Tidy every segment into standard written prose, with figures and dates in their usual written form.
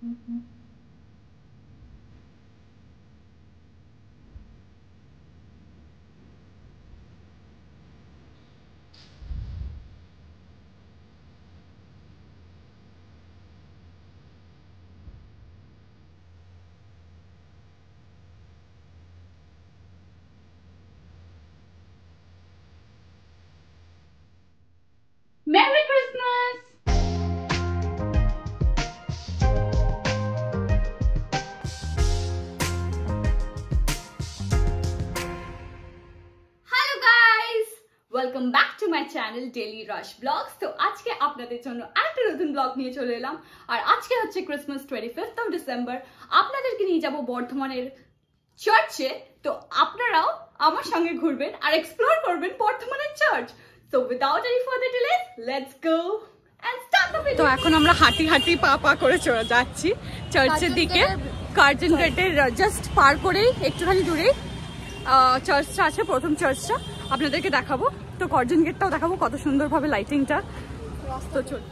Merry Christmas! Hello guys! Welcome back to my channel Daily Rush Vlogs. তো আজকে আপনাদের জন্য একটা নতুন ব্লগ নিয়ে চলে এলাম। আর আজকে হচ্ছে ক্রিসমাস 25th of December। আপনাদেরকে নিয়ে যাব বর্ধমানের চার্চে। তো আপনারাও আমার সঙ্গে ঘুরবেন আর এক্সপ্লোর করবেন বর্ধমানের church. So without any further delays, let's go and start the video. তো এখন আমরা হাঁটি হাঁটি পা করে চলে যাচ্ছি চার্চের দিকে। কার্জন গেটের জাস্ট পার করেই একটুখানি দূরেই চার্চটা আছে, প্রথম চার্চটা আপনাদেরকে দেখাবো। তো কার্জন গেটটাও দেখাবো, কত সুন্দরভাবে লাইটিংটা। তো চল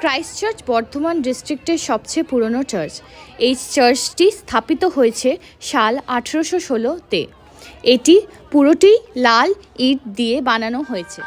ক্রাইস্ট চার্চ বর্ধমান ডিস্ট্রিক্টের সবচেয়ে পুরনো চার্চ। এই চার্চটি স্থাপিত হয়েছে সাল 1816-তে। এটি পুরোটি লাল ইট দিয়ে বানানো হয়েছে।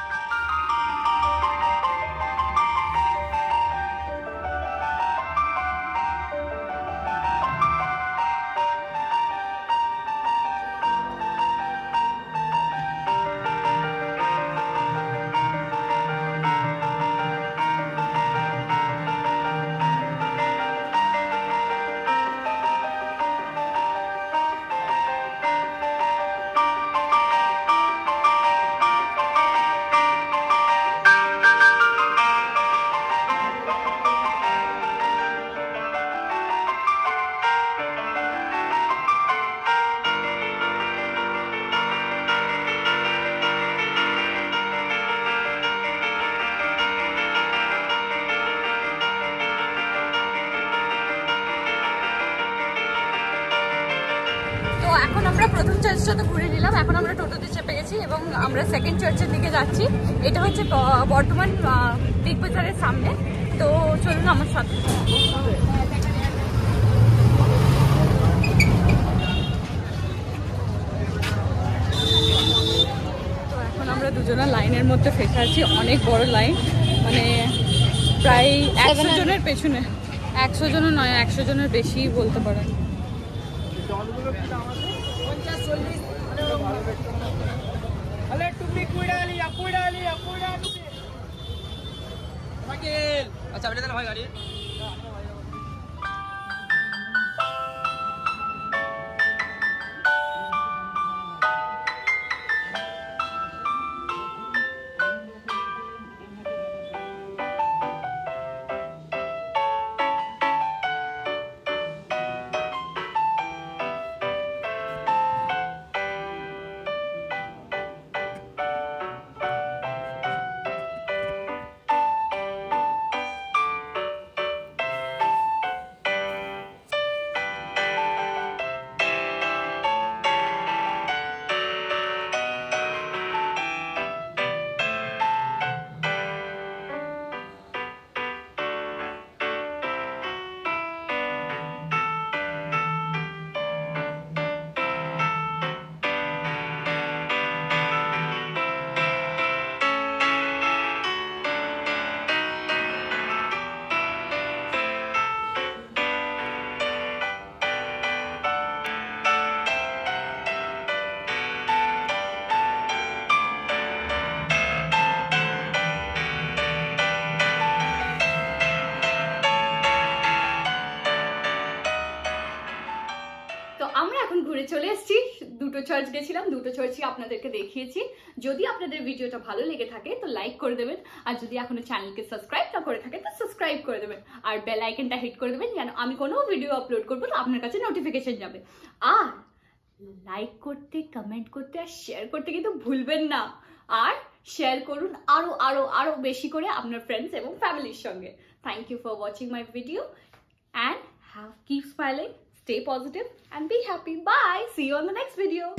এখন আমরা প্রথম চার্চটা তো ঘুরে নিলাম, এখন আমরা টোটোতে চেপে গেছি এবং আমরা সেকেন্ড চার্চের দিকে যাচ্ছি। এটা হচ্ছে বর্ধমান বিগ বাজারের সামনে। তো চলুন আমার সাথে। তো এখন আমরা দুজনের লাইনের মধ্যে ফেসে আছি, অনেক বড় লাইন, মানে প্রায় 100 জনের পেছনে। 100 জনও নয়, 100 জনের বেশি বলতে পারেন। अच्छा बेटा भाई गाड़ी ঘুরে চলে এসেছি। দুটো চার্চ গেছিলাম, দুটো চার্চই আপনাদেরকে দেখিয়েছি। যদি আপনাদের ভিডিওটা ভালো লেগে থাকে তো লাইক করে দেবেন, আর যদি এখনো চ্যানেলকে সাবস্ক্রাইব না করে থাকে তো সাবস্ক্রাইব করে দেবেন, আর বেল আইকনটা হিট করে দেবেন যেন আমি কোনো ভিডিও আপলোড করবো তো আপনার কাছে নোটিফিকেশন যাবে। আর লাইক করতে, কমেন্ট করতে আর শেয়ার করতে কিন্তু ভুলবেন না। আর শেয়ার করুন আরো আরো আরো বেশি করে আপনার ফ্রেন্ডস এবং ফ্যামিলির সঙ্গে। Thank you for watching my video. and keep smiling, stay positive and be happy. Bye. See you on the next video.